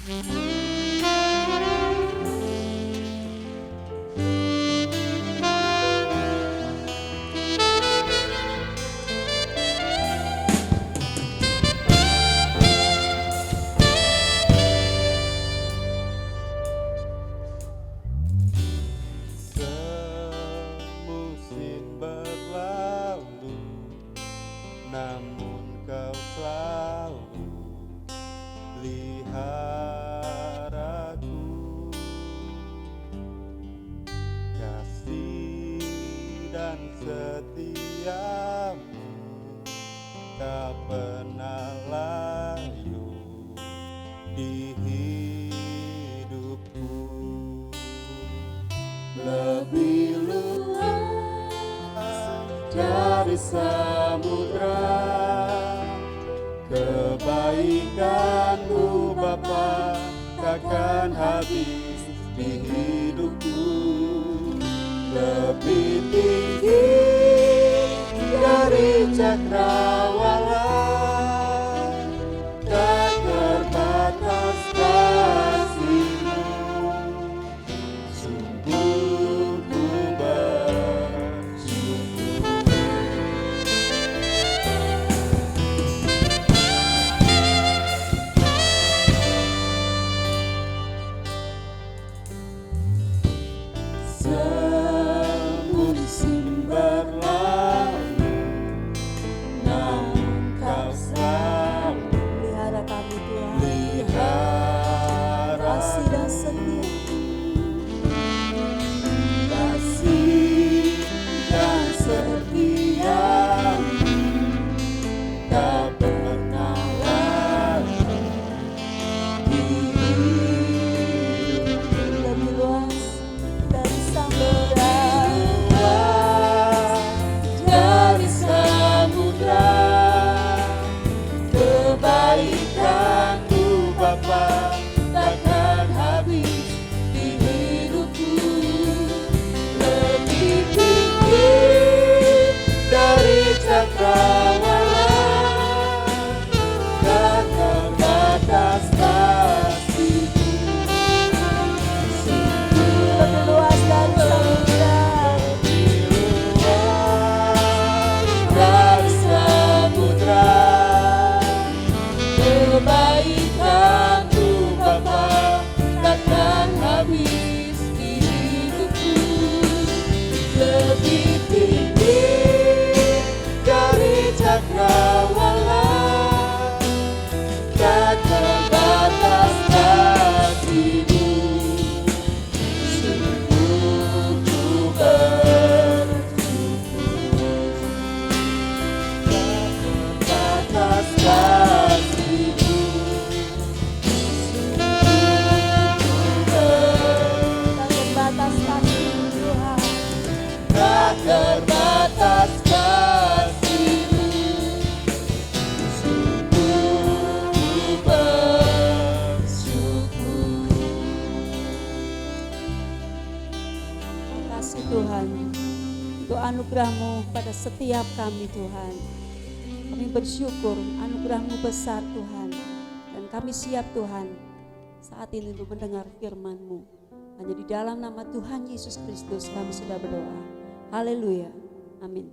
Semusim berlalu, namun kau selalu pelihara aku. Kasih dan setiamu tak pernah layu di hidupku. Lebih luas dari samudra, kebaikan-Mu Bapa takkan habis di hidupku. Lebih tinggi dari cakrawala, tak terbatas kasih-Mu. Sungguh ku bersyukur. Semusim berlalu, namun kau selalu Pelihara kami Tuhan, pelihara kasih dan setia. kasih dan setia tak pernah lalu di hidupku. Lebih luas dari samudra, Luas dari samudra, kebaikan-Mu Bapa takkan habis di hidupku. Lebih tinggi dari cakrawala, tak terbatas kasih-Mu. Sungguh lebih luas dari samudra, lebih luas dari samudra, kebaikan-Mu Bapa takkan habis di hidupku. Lebih tinggi dari cakrawala, tak terbatas kasih-Mu. Sungguh ku bersyukur, tak terbatas kasih-Mu. tak terbatas kasih Tuhan. Tak terbatas kasih-Mu. Sungguh ku bersyukur. Terima kasih Tuhan untuk anugerah-Mu pada setiap kami Tuhan. Kami bersyukur anugerah-Mu besar Tuhan, dan kami siap Tuhan saat ini untuk mendengar firman-Mu. Hanya di dalam nama Tuhan Yesus Kristus kami sudah berdoa. Haleluya. Amin.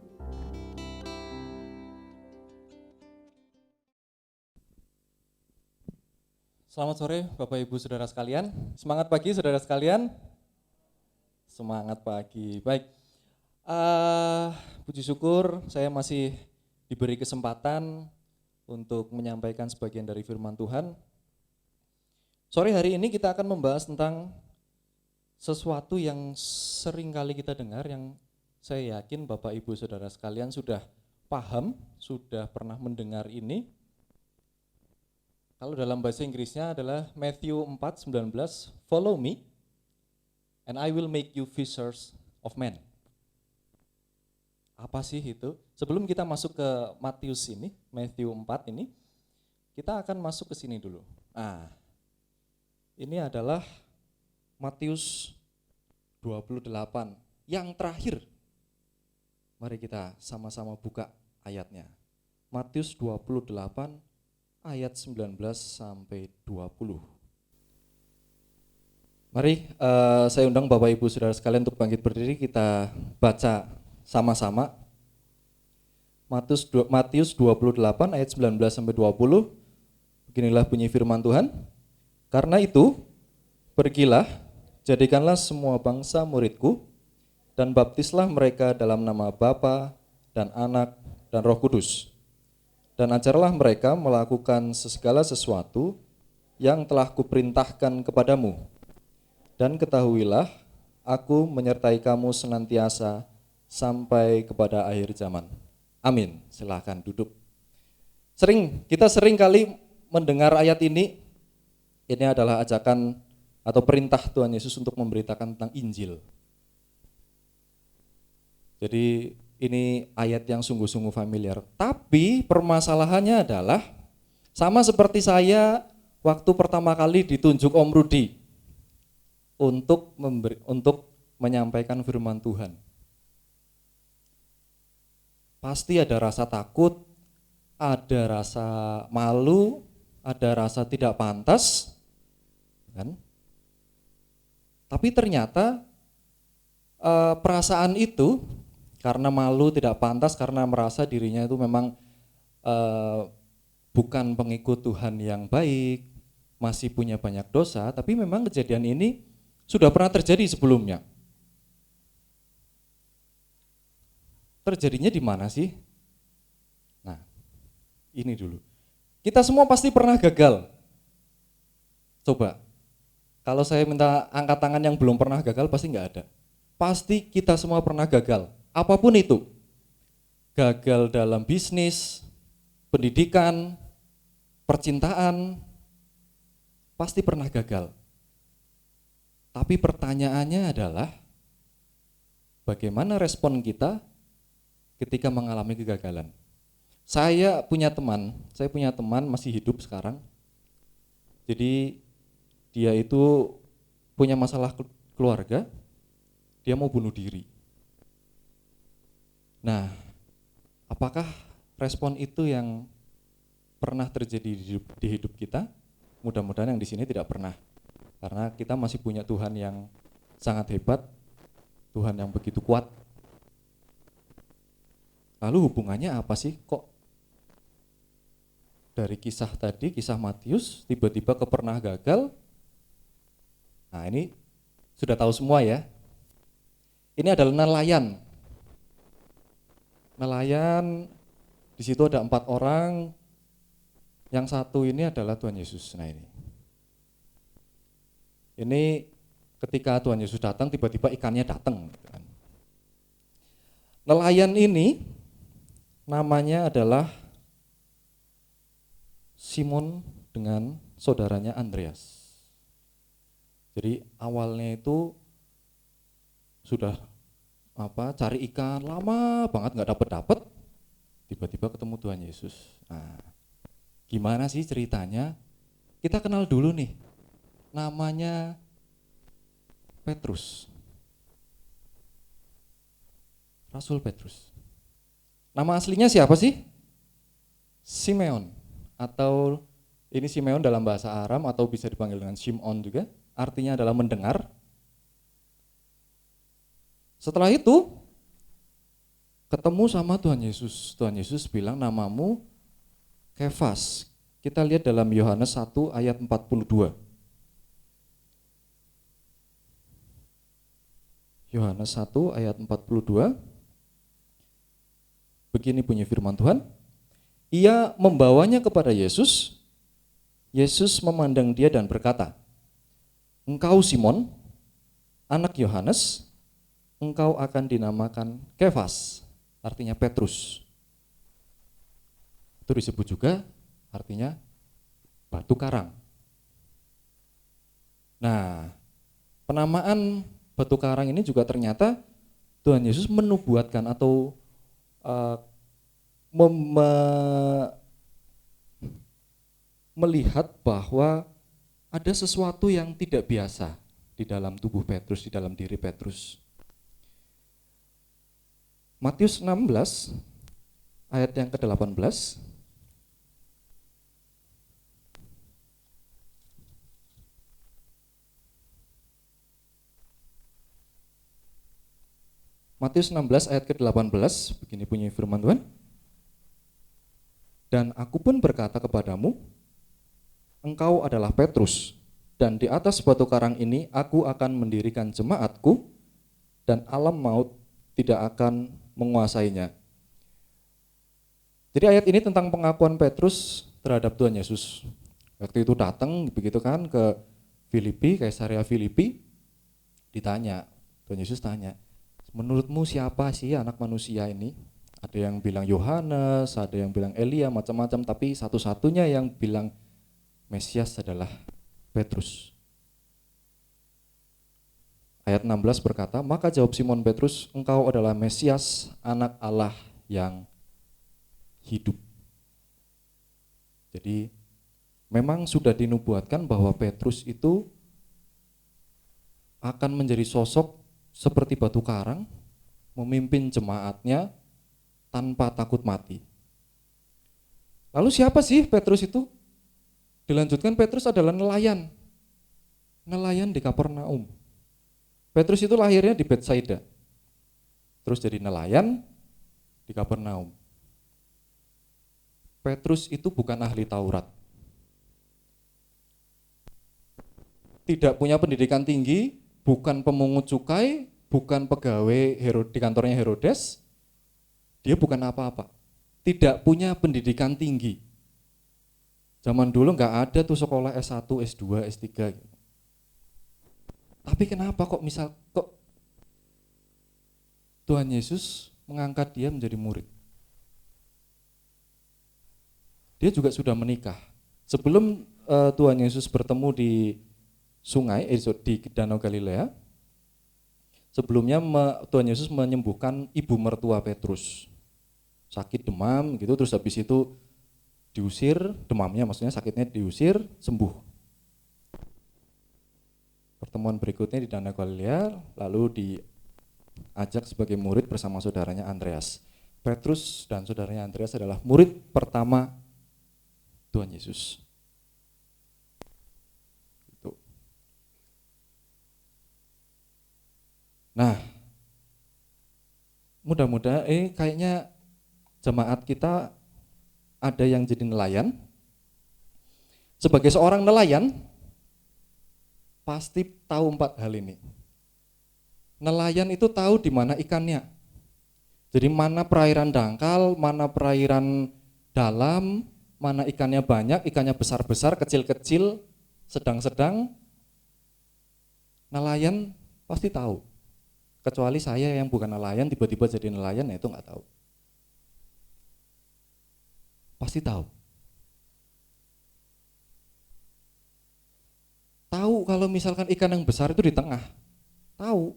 Selamat sore Bapak Ibu Saudara sekalian. Semangat pagi Saudara sekalian. Semangat pagi. Baik. Puji syukur saya masih diberi kesempatan untuk menyampaikan sebagian dari firman Tuhan. Sore hari ini kita akan membahas tentang sesuatu yang sering kali kita dengar, yang saya yakin Bapak Ibu Saudara sekalian sudah paham, sudah pernah mendengar ini. Kalau dalam bahasa Inggrisnya adalah Matthew 4:19, follow me and I will make you fishers of men. Apa sih itu? Sebelum kita masuk ke Matius ini, Matthew 4 ini, kita akan masuk ke sini dulu. Nah, ini adalah Matius 28 yang terakhir. Mari kita sama-sama buka ayatnya. Matius 28 ayat 19 sampai 20. Mari saya undang Bapak Ibu Saudara sekalian untuk bangkit berdiri, kita baca sama-sama Matius 28 ayat 19 sampai 20. Beginilah bunyi firman Tuhan. Karena itu, pergilah, jadikanlah semua bangsa muridku, dan baptislah mereka dalam nama Bapa dan Anak dan Roh Kudus. Dan ajarlah mereka melakukan segala sesuatu yang telah kuperintahkan kepadamu. Dan ketahuilah, aku menyertai kamu senantiasa sampai kepada akhir zaman. Amin. Silakan duduk. Kita sering kali mendengar ayat ini. Ini adalah ajakan atau perintah Tuhan Yesus untuk memberitakan tentang Injil. Jadi ini ayat yang sungguh-sungguh familiar. Tapi permasalahannya adalah sama seperti saya waktu pertama kali ditunjuk Om Rudi untuk menyampaikan firman Tuhan. Pasti ada rasa takut, ada rasa malu, ada rasa tidak pantas, kan? Tapi ternyata perasaan itu karena malu, tidak pantas, karena merasa dirinya itu memang bukan pengikut Tuhan yang baik, masih punya banyak dosa, tapi memang kejadian ini sudah pernah terjadi sebelumnya. Terjadinya di mana sih? Nah, ini dulu. Kita semua pasti pernah gagal. Coba, kalau saya minta angkat tangan yang belum pernah gagal, pasti nggak ada. Pasti kita semua pernah gagal, apapun itu. Gagal dalam bisnis, pendidikan, percintaan, pasti pernah gagal. Tapi pertanyaannya adalah, bagaimana respon kita ketika mengalami kegagalan? Saya punya teman masih hidup sekarang. Jadi dia itu punya masalah keluarga, dia mau bunuh diri. Nah, apakah respon itu yang pernah terjadi di hidup kita? Mudah-mudahan yang di sini tidak pernah. Karena kita masih punya Tuhan yang sangat hebat, Tuhan yang begitu kuat. Lalu hubungannya apa sih kok dari kisah tadi, kisah Matius, tiba-tiba ke pernah gagal? Nah, ini sudah tahu semua ya. Ini adalah nelayan. Nelayan, di situ ada 4 orang, yang satu ini adalah Tuhan Yesus. Nah ini ketika Tuhan Yesus datang, tiba-tiba ikannya datang. Nelayan ini namanya adalah Simon dengan saudaranya Andreas. Jadi awalnya itu sudah cari ikan lama banget nggak dapet, tiba-tiba ketemu Tuhan Yesus. Nah, gimana sih ceritanya? Kita kenal dulu nih, namanya Petrus, Rasul Petrus. Nama aslinya siapa sih? Simeon, atau ini Simeon dalam bahasa Aram atau bisa dipanggil dengan Shimon juga, artinya adalah mendengar. Setelah itu ketemu sama Tuhan Yesus. Tuhan Yesus bilang, namamu Kefas. Kita lihat dalam Yohanes 1 ayat 42. Yohanes 1 ayat 42. Begini bunyi firman Tuhan. Ia membawanya kepada Yesus. Yesus memandang dia dan berkata, engkau Simon, anak Yohanes, engkau akan dinamakan Kefas, artinya Petrus. Itu disebut juga artinya batu karang. Nah, penamaan batu karang ini juga ternyata Tuhan Yesus menubuatkan atau melihat bahwa ada sesuatu yang tidak biasa di dalam tubuh Petrus, di dalam diri Petrus. Matius 16 ayat yang ke-18. Matius 16 ayat ke-18, begini bunyi firman Tuhan. Dan aku pun berkata kepadamu, engkau adalah Petrus, dan di atas batu karang ini aku akan mendirikan jemaatku, dan alam maut tidak akan menguasainya. Jadi ayat ini tentang pengakuan Petrus terhadap Tuhan Yesus. Waktu itu datang begitu kan ke Filipi, Kaisarea Filipi, ditanya, Tuhan Yesus tanya, menurutmu siapa sih anak manusia ini? Ada yang bilang Yohanes, ada yang bilang Elia, macam-macam, tapi satu-satunya yang bilang Mesias adalah Petrus. Ayat 16 berkata, maka jawab Simon Petrus, engkau adalah Mesias, anak Allah yang hidup. Jadi memang sudah dinubuatkan bahwa Petrus itu akan menjadi sosok seperti batu karang, memimpin jemaatnya tanpa takut mati. Lalu siapa sih Petrus itu? Dilanjutkan, Petrus adalah nelayan. Nelayan di Kapernaum. Petrus itu lahirnya di Betsaida. Terus jadi nelayan di Kapernaum. Petrus itu bukan ahli Taurat. Tidak punya pendidikan tinggi, bukan pemungut cukai, bukan pegawai di kantornya Herodes. Dia bukan apa-apa. Tidak punya pendidikan tinggi. Zaman dulu nggak ada tuh sekolah S1, S2, S3. Tapi kenapa kok Tuhan Yesus mengangkat dia menjadi murid? Dia juga sudah menikah. Sebelum Tuhan Yesus bertemu di sungai, di Danau Galilea, sebelumnya Tuhan Yesus menyembuhkan ibu mertua Petrus. Sakit demam gitu, terus habis itu diusir, demamnya maksudnya sakitnya diusir, sembuh. Pertemuan berikutnya di Danau Galilea, lalu diajak sebagai murid bersama saudaranya Andreas. Petrus dan saudaranya Andreas adalah murid pertama Tuhan Yesus. Itu. Nah, mudah-mudahan kayaknya jemaat kita ada yang jadi nelayan. Sebagai seorang nelayan, pasti tahu 4 hal ini. Nelayan itu tahu di mana ikannya. Jadi mana perairan dangkal, mana perairan dalam, mana ikannya banyak, ikannya besar-besar, kecil-kecil, sedang-sedang. Nelayan pasti tahu. Kecuali saya yang bukan nelayan, tiba-tiba jadi nelayan, ya itu nggak tahu. Pasti tahu. Tahu kalau misalkan ikan yang besar itu di tengah. Tahu.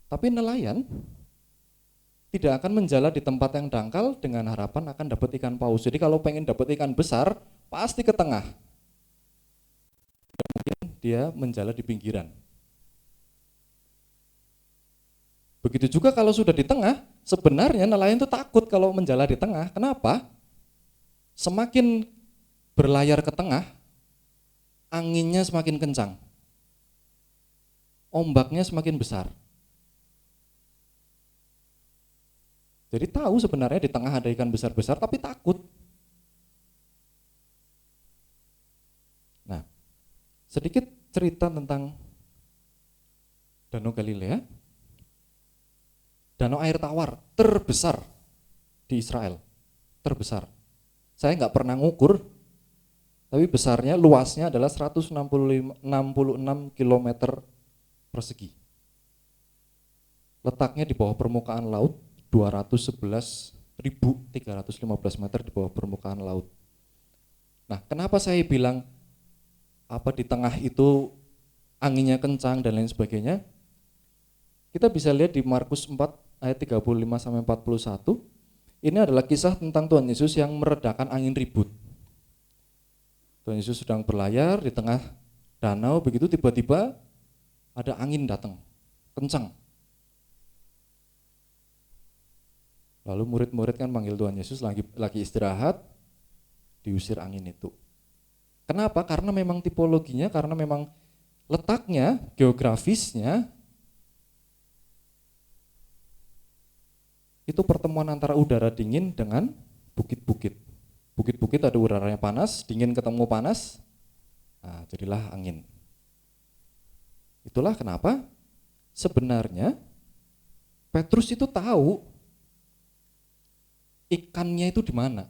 Tapi nelayan tidak akan menjala di tempat yang dangkal dengan harapan akan dapat ikan paus. Jadi kalau pengen dapat ikan besar, pasti ke tengah. Mungkin dia menjala di pinggiran. Begitu juga kalau sudah di tengah, sebenarnya nelayan itu takut kalau menjala di tengah. Kenapa? Semakin berlayar ke tengah, anginnya semakin kencang. Ombaknya semakin besar. Jadi tahu sebenarnya di tengah ada ikan besar-besar, tapi takut. Nah, sedikit cerita tentang Danau Galilea. Danau air tawar terbesar di Israel, terbesar. Saya nggak pernah ngukur, tapi besarnya, luasnya adalah 166 km persegi. Letaknya di bawah permukaan laut, 211.315 meter di bawah permukaan laut. Nah, kenapa saya bilang di tengah itu anginnya kencang dan lain sebagainya? Kita bisa lihat di Markus 4 ayat 35 sampai 41. Ini adalah kisah tentang Tuhan Yesus yang meredakan angin ribut. Tuhan Yesus sedang berlayar di tengah danau, begitu tiba-tiba ada angin datang, kencang. Lalu murid-murid kan panggil Tuhan Yesus lagi istirahat, diusir angin itu. Kenapa? Karena memang tipologinya, karena memang letaknya, geografisnya itu pertemuan antara udara dingin dengan bukit-bukit. Bukit-bukit ada udaranya panas, dingin ketemu panas, nah, jadilah angin. Itulah kenapa sebenarnya Petrus itu tahu ikannya itu di mana.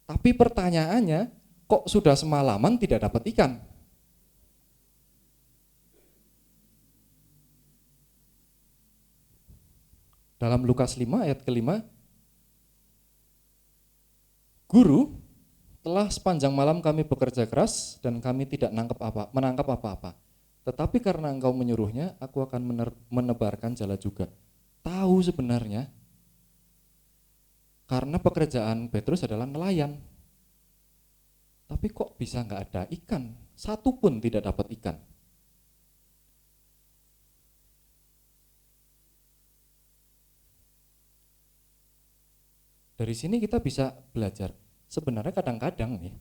Tapi pertanyaannya, kok sudah semalaman tidak dapat ikan? Dalam Lukas 5 ayat ke-5, Guru, telah sepanjang malam kami bekerja keras dan kami tidak menangkap apa-apa. Tetapi karena engkau menyuruhnya, aku akan menebarkan jala juga. Tahu sebenarnya, karena pekerjaan Petrus adalah nelayan. Tapi kok bisa nggak ada ikan? Satu pun tidak dapat ikan. Dari sini kita bisa belajar. Sebenarnya kadang-kadang nih,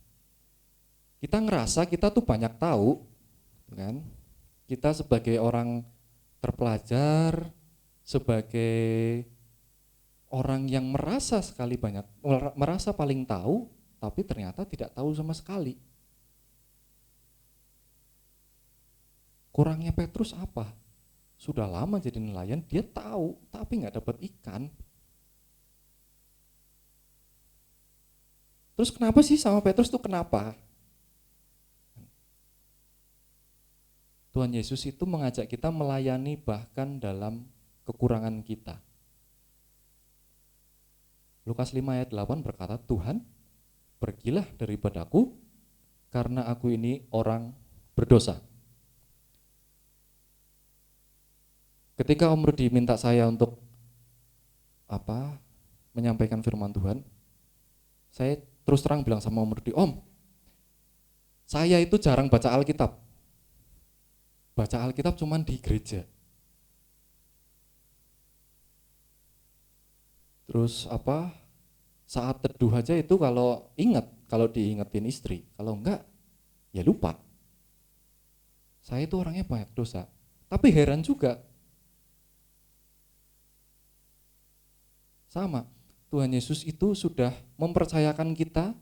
kita ngerasa kita tuh banyak tahu, kan? Kita sebagai orang terpelajar, sebagai orang yang merasa paling tahu, tapi ternyata tidak tahu sama sekali. Kurangnya Petrus apa? Sudah lama jadi nelayan, dia tahu, tapi nggak dapat ikan. Terus kenapa sih sama Petrus tuh kenapa? Tuhan Yesus itu mengajak kita melayani bahkan dalam kekurangan kita. Lukas 5 ayat 8 berkata, Tuhan, pergilah daripadaku karena aku ini orang berdosa. Ketika Om Rudi minta saya untuk menyampaikan firman Tuhan, saya terus terang bilang sama Om Rudi, Om, saya itu jarang baca Alkitab. Baca Alkitab cuman di gereja. Terus saat teduh aja itu kalau diingetin istri, kalau enggak ya lupa. Saya itu orangnya banyak dosa. Tapi heran juga, sama, Tuhan Yesus itu sudah mempercayakan kita,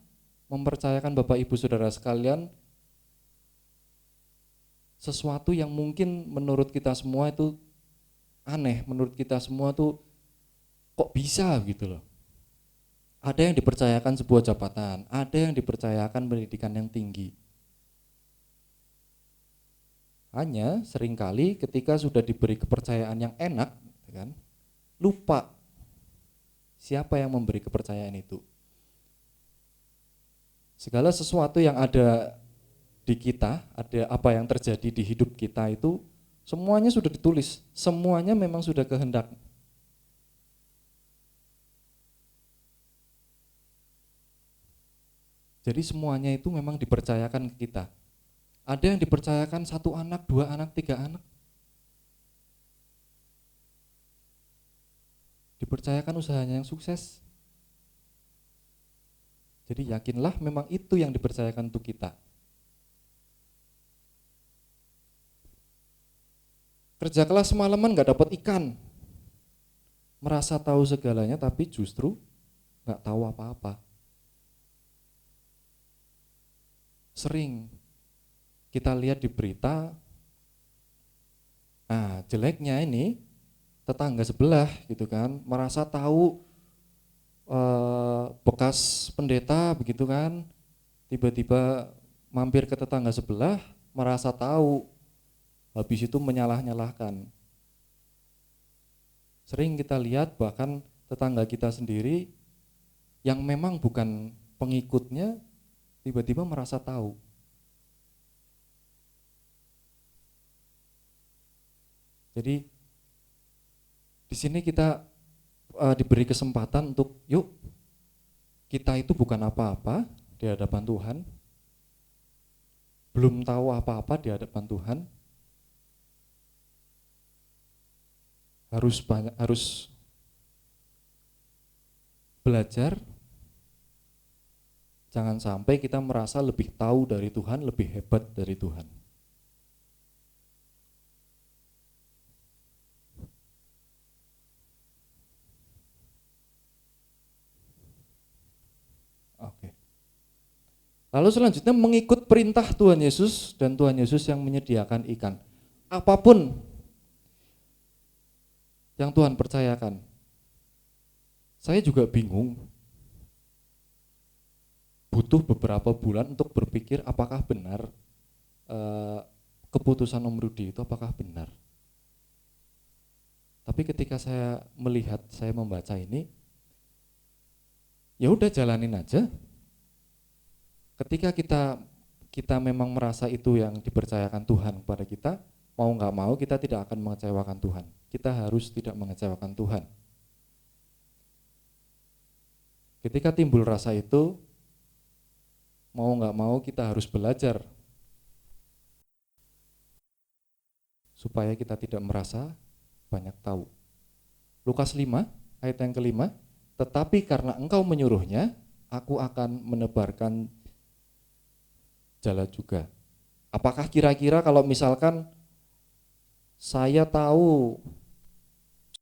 mempercayakan Bapak Ibu Saudara sekalian, sesuatu yang mungkin menurut kita semua itu aneh, menurut kita semua tuh kok bisa gitu loh. Ada yang dipercayakan sebuah jabatan, ada yang dipercayakan pendidikan yang tinggi. Hanya seringkali ketika sudah diberi kepercayaan yang enak, kan, lupa siapa yang memberi kepercayaan itu. Segala sesuatu yang ada di kita, ada apa yang terjadi di hidup kita itu semuanya sudah ditulis, semuanya memang sudah kehendak. Jadi semuanya itu memang dipercayakan ke kita. Ada yang dipercayakan 1 anak, 2 anak, 3 anak. Dipercayakan usahanya yang sukses. Jadi yakinlah memang itu yang dipercayakan untuk kita. Kerja kelas semalaman gak dapat ikan. Merasa tahu segalanya tapi justru gak tahu apa-apa. Sering kita lihat di berita, jeleknya ini tetangga sebelah gitu kan, merasa tahu bekas pendeta begitu kan, tiba-tiba mampir ke tetangga sebelah, merasa tahu, habis itu menyalah-nyalahkan. Sering kita lihat bahkan tetangga kita sendiri yang memang bukan pengikutnya, tiba-tiba merasa tahu. Jadi di sini kita diberi kesempatan untuk yuk, kita itu bukan apa-apa di hadapan Tuhan, belum tahu apa-apa di hadapan Tuhan, harus belajar. Jangan sampai kita merasa lebih tahu dari Tuhan, lebih hebat dari Tuhan. Lalu selanjutnya mengikut perintah Tuhan Yesus, dan Tuhan Yesus yang menyediakan ikan. Apapun yang Tuhan percayakan. Saya juga bingung. Butuh beberapa bulan untuk berpikir apakah benar keputusan Om Rudi itu apakah benar. Tapi ketika saya melihat, saya membaca ini, ya udah jalanin aja. Ketika kita memang merasa itu yang dipercayakan Tuhan kepada kita, mau nggak mau kita tidak akan mengecewakan Tuhan. Kita harus tidak mengecewakan Tuhan. Ketika timbul rasa itu, mau nggak mau kita harus belajar supaya kita tidak merasa banyak tahu. Lukas 5 ayat yang kelima, tetapi karena engkau menyuruhnya, aku akan menebarkan jala juga. Apakah kira-kira kalau misalkan saya tahu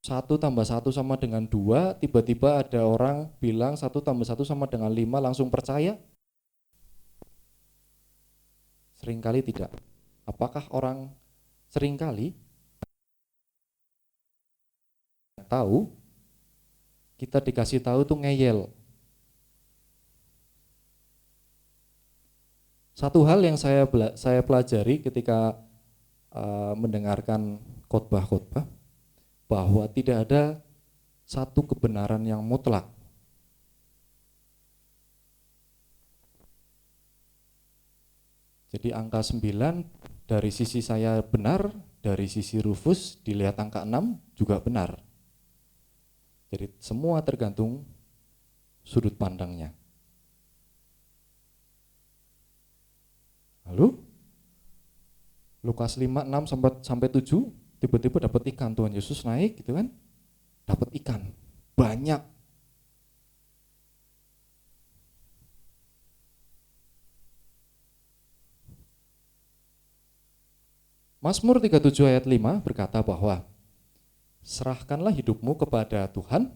1 tambah 1 sama dengan 2, tiba-tiba ada orang bilang 1 tambah 1 sama dengan 5, langsung percaya? Seringkali tidak. Apakah orang seringkali tahu, kita dikasih tahu tuh ngeyel. Satu hal yang saya pelajari ketika mendengarkan khotbah-khotbah, bahwa tidak ada satu kebenaran yang mutlak. Jadi angka 9 dari sisi saya benar, dari sisi Rufus dilihat angka 6 juga benar. Jadi semua tergantung sudut pandangnya. Lalu Lukas 5, 6 sampai 7 tiba-tiba dapat ikan, Tuhan Yesus naik gitu kan. Dapat ikan banyak. Mazmur 37 ayat 5 berkata bahwa serahkanlah hidupmu kepada Tuhan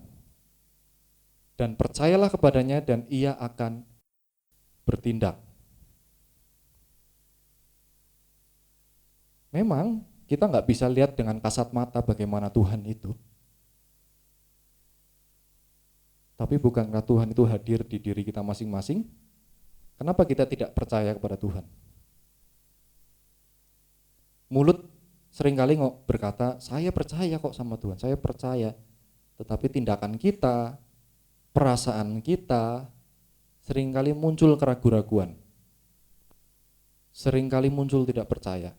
dan percayalah kepadanya dan Ia akan bertindak. Memang kita nggak bisa lihat dengan kasat mata bagaimana Tuhan itu. Tapi bukankah Tuhan itu hadir di diri kita masing-masing? Kenapa kita tidak percaya kepada Tuhan? Mulut seringkali berkata, saya percaya kok sama Tuhan, saya percaya. Tetapi tindakan kita, perasaan kita, seringkali muncul keraguan-raguan. Seringkali muncul tidak percaya.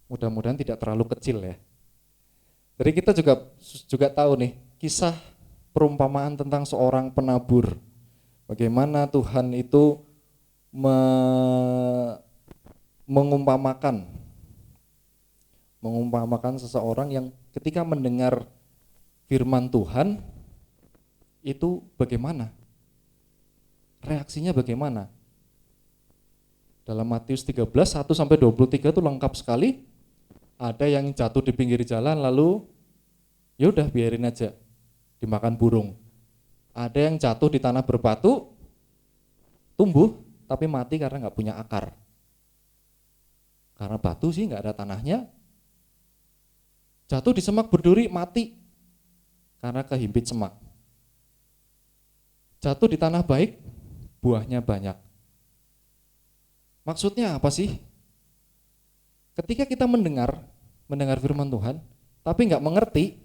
Mudah-mudahan tidak terlalu kecil ya. Jadi kita juga tahu nih, kisah perumpamaan tentang seorang penabur. Bagaimana Tuhan itu mengumpamakan seseorang yang ketika mendengar firman Tuhan itu bagaimana? Reaksinya bagaimana? Dalam Matius 13, 1 sampai 23 itu lengkap sekali. Ada yang jatuh di pinggir jalan lalu ya udah biarin aja dimakan burung. Ada yang jatuh di tanah berbatu, tumbuh tapi mati karena nggak punya akar. Karena batu sih nggak ada tanahnya. Jatuh di semak berduri, mati karena kehimpit semak. Jatuh di tanah baik, buahnya banyak. Maksudnya apa sih? Ketika kita mendengar firman Tuhan, tapi nggak mengerti,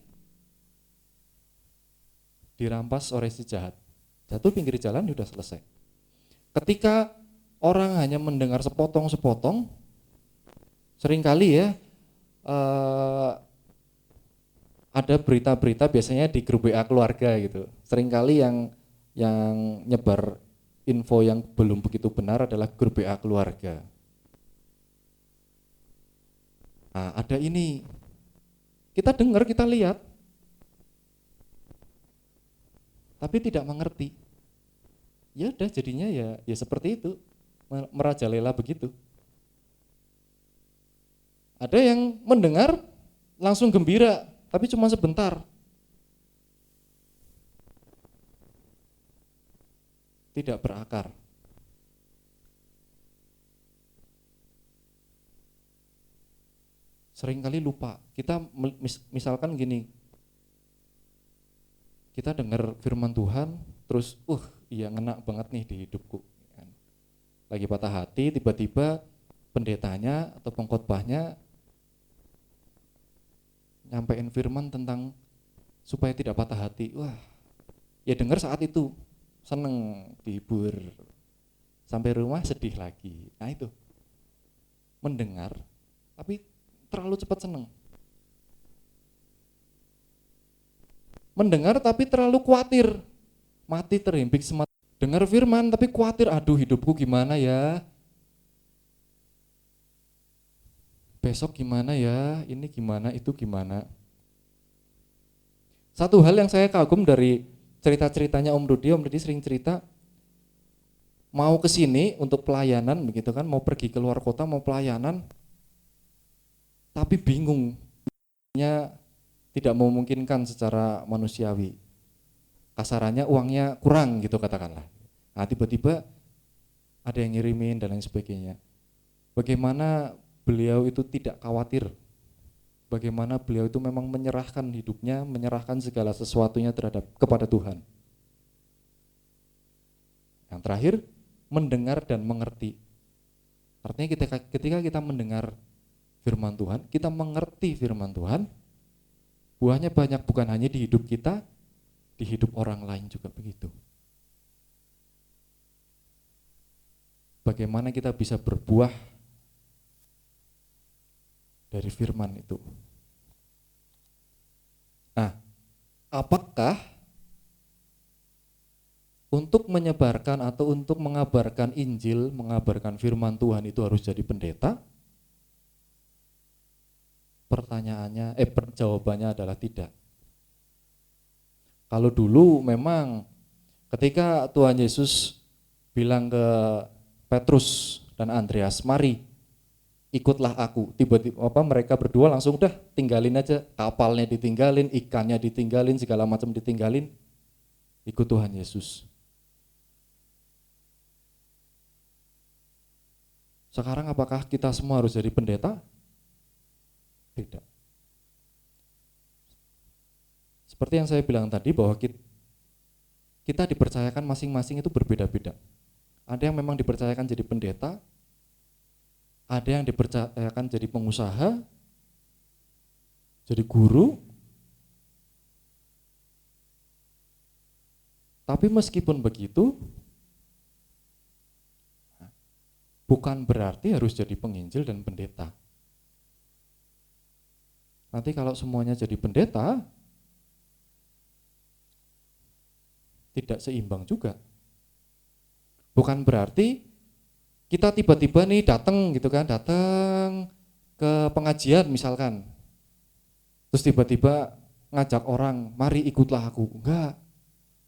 dirampas oleh si jahat. Jatuh pinggir jalan sudah selesai. Ketika orang hanya mendengar sepotong-sepotong, seringkali ya ada berita-berita biasanya di grup WA keluarga gitu. Seringkali yang nyebar info yang belum begitu benar adalah grup WA keluarga. Nah, ada ini. Kita dengar, kita lihat, tapi tidak mengerti. Ya udah jadinya ya seperti itu, merajalela begitu. Ada yang mendengar, langsung gembira, tapi cuma sebentar. Tidak berakar. Seringkali lupa. Kita misalkan gini, kita dengar firman Tuhan, terus iya ngena banget nih di hidupku. Lagi patah hati, tiba-tiba pendetanya atau pengkhotbahnya nyampein firman tentang supaya tidak patah hati. Wah, ya dengar saat itu, seneng, dihibur. Sampai rumah sedih lagi. Nah itu, mendengar, tapi terlalu cepat seneng. Mendengar tapi terlalu khawatir, mati terhimpit semata. Dengar firman tapi khawatir, aduh hidupku gimana ya, besok gimana ya, ini gimana, itu gimana. Satu hal yang saya kagum dari cerita-ceritanya Om Rudi sering cerita, mau ke sini untuk pelayanan begitu kan, mau pergi ke luar kota, mau pelayanan, tapi bingung, tidak memungkinkan secara manusiawi. Kasarannya uangnya kurang gitu katakanlah. Nah tiba-tiba ada yang ngirimin dan lain sebagainya. Bagaimana beliau itu tidak khawatir, bagaimana beliau itu memang menyerahkan hidupnya, menyerahkan segala sesuatunya kepada Tuhan. Yang terakhir, mendengar dan mengerti. Artinya ketika kita mendengar firman Tuhan, kita mengerti firman Tuhan, buahnya banyak, bukan hanya di hidup kita, di hidup orang lain juga begitu. Bagaimana kita bisa berbuah dari firman itu. Nah, apakah untuk menyebarkan atau untuk mengabarkan Injil, mengabarkan firman Tuhan itu harus jadi pendeta? Pertanyaannya, jawabannya adalah tidak. Kalau dulu memang ketika Tuhan Yesus bilang ke Petrus dan Andreas, mari ikutlah aku. Tiba-tiba mereka berdua langsung udah tinggalin aja, kapalnya ditinggalin, ikannya ditinggalin, segala macam ditinggalin, ikut Tuhan Yesus. Sekarang apakah kita semua harus jadi pendeta? Tidak. Seperti yang saya bilang tadi bahwa kita dipercayakan masing-masing itu berbeda-beda. Ada yang memang dipercayakan jadi pendeta, ada yang dipercayakan jadi pengusaha, jadi guru. Tapi meskipun begitu, bukan berarti harus jadi penginjil dan pendeta. Nanti kalau semuanya jadi pendeta, tidak seimbang juga. Bukan berarti kita tiba-tiba nih datang gitu kan, datang ke pengajian misalkan, terus tiba-tiba ngajak orang, mari ikutlah aku. Enggak,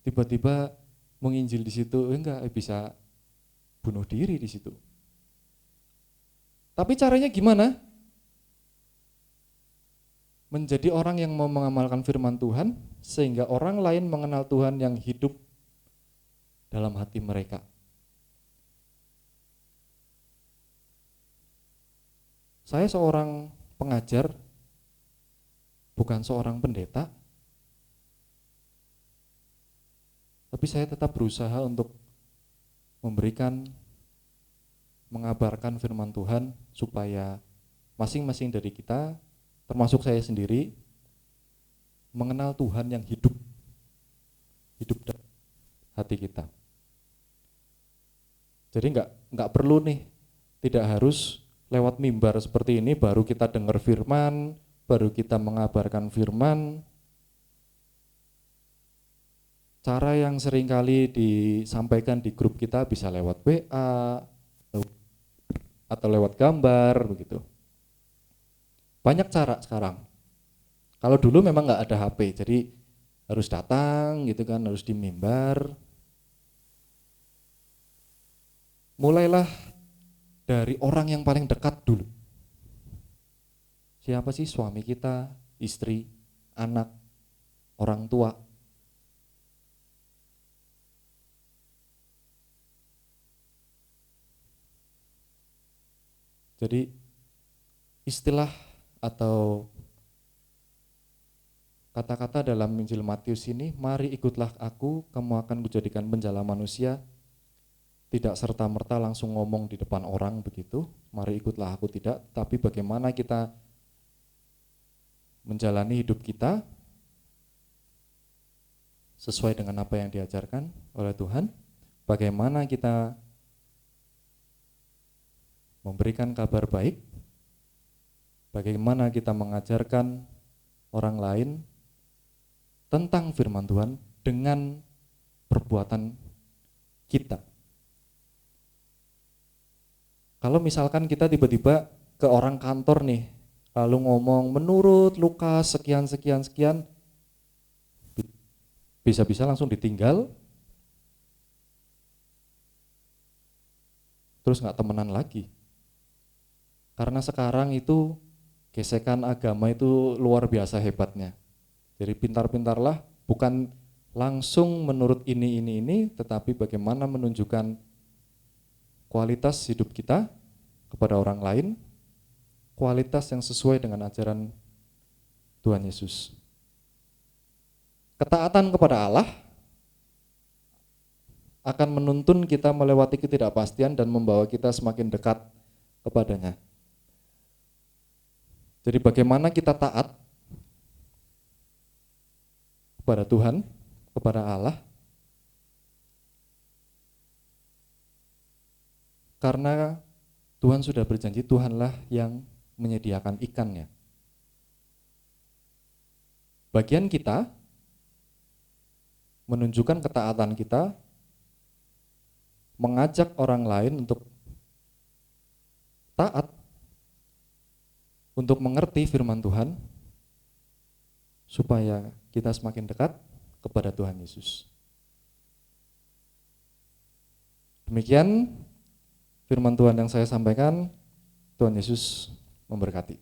tiba-tiba menginjil di situ, enggak, bisa bunuh diri di situ. Tapi caranya gimana? Menjadi orang yang mau mengamalkan firman Tuhan, sehingga orang lain mengenal Tuhan yang hidup dalam hati mereka. Saya seorang pengajar, bukan seorang pendeta, tapi saya tetap berusaha untuk mengabarkan firman Tuhan supaya masing-masing dari kita, termasuk saya sendiri, mengenal Tuhan yang hidup dalam hati kita. Jadi nggak perlu nih, tidak harus lewat mimbar seperti ini baru kita dengar firman, baru kita mengabarkan firman. Cara yang seringkali disampaikan di grup kita bisa lewat WA atau lewat gambar begitu. Banyak cara sekarang. Kalau dulu memang nggak ada HP, jadi harus datang gitu kan, harus di mimbar. Mulailah dari orang yang paling dekat dulu. Siapa sih? Suami kita, istri, anak, orang tua. Jadi istilah atau kata-kata dalam Injil Matius ini, mari ikutlah aku, kamu akan kujadikan penjala manusia. Tidak serta-merta langsung ngomong di depan orang begitu, mari ikutlah aku, tidak. Tapi bagaimana kita menjalani hidup kita sesuai dengan apa yang diajarkan oleh Tuhan. Bagaimana kita memberikan kabar baik, bagaimana kita mengajarkan orang lain tentang firman Tuhan dengan perbuatan kita. Kalau misalkan kita tiba-tiba ke orang kantor nih, lalu ngomong menurut Lukas sekian, bisa-bisa langsung ditinggal, terus nggak temenan lagi. Karena sekarang itu gesekan agama itu luar biasa hebatnya. Jadi pintar-pintarlah, bukan langsung menurut ini, tetapi bagaimana menunjukkan kualitas hidup kita kepada orang lain, kualitas yang sesuai dengan ajaran Tuhan Yesus. Ketaatan kepada Allah akan menuntun kita melewati ketidakpastian dan membawa kita semakin dekat kepadanya. Jadi bagaimana kita taat kepada Tuhan, kepada Allah, karena Tuhan sudah berjanji, Tuhanlah yang menyediakan ikannya. Bagian kita menunjukkan ketaatan kita, mengajak orang lain untuk taat, untuk mengerti firman Tuhan, supaya kita semakin dekat kepada Tuhan Yesus. Demikian firman Tuhan yang saya sampaikan. Tuhan Yesus memberkati.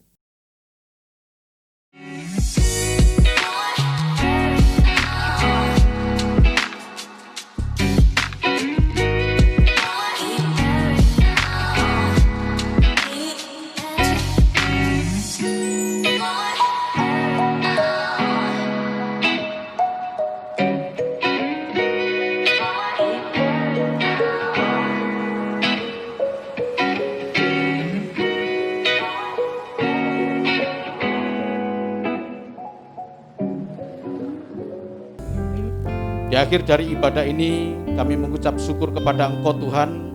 Di akhir dari ibadah ini, kami mengucap syukur kepada Engkau Tuhan,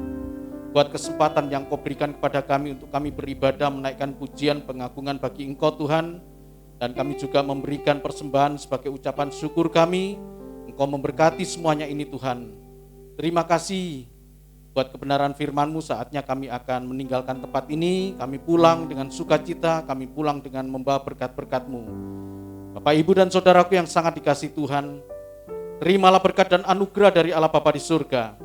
buat kesempatan yang Kau berikan kepada kami untuk kami beribadah, menaikkan pujian, pengagungan bagi Engkau Tuhan. Dan kami juga memberikan persembahan sebagai ucapan syukur kami. Engkau memberkati semuanya ini Tuhan. Terima kasih buat kebenaran firman-Mu. Saatnya kami akan meninggalkan tempat ini, kami pulang dengan sukacita, kami pulang dengan membawa berkat-berkat-Mu. Bapak, Ibu, dan saudaraku yang sangat dikasihi Tuhan, terimalah berkat dan anugerah dari Allah Bapa di surga,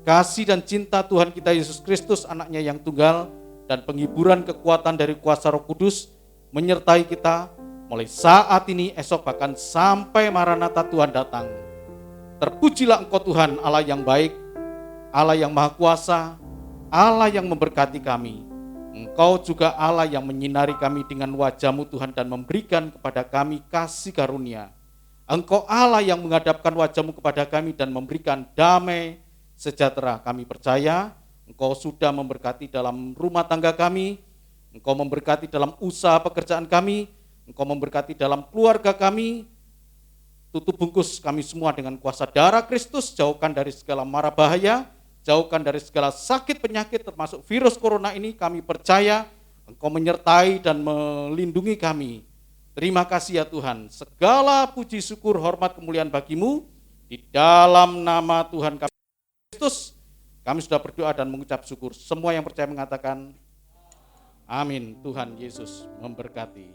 kasih dan cinta Tuhan kita Yesus Kristus, anaknya yang tunggal, dan penghiburan kekuatan dari kuasa Roh Kudus menyertai kita mulai saat ini, esok, bahkan sampai Maranatha Tuhan datang. Terpujilah Engkau Tuhan, Allah yang baik, Allah yang maha kuasa, Allah yang memberkati kami. Engkau juga Allah yang menyinari kami dengan wajah-Mu Tuhan dan memberikan kepada kami kasih karunia. Engkau Allah yang menghadapkan wajah-Mu kepada kami dan memberikan damai sejahtera. Kami percaya Engkau sudah memberkati dalam rumah tangga kami, Engkau memberkati dalam usaha pekerjaan kami, Engkau memberkati dalam keluarga kami. Tutup bungkus kami semua dengan kuasa darah Kristus, jauhkan dari segala mara bahaya, jauhkan dari segala sakit penyakit termasuk virus corona ini. Kami percaya Engkau menyertai dan melindungi kami. Terima kasih ya Tuhan, segala puji syukur hormat kemuliaan bagi-Mu, di dalam nama Tuhan kami Kristus, kami sudah berdoa dan mengucap syukur. Semua yang percaya mengatakan amin. Tuhan Yesus memberkati.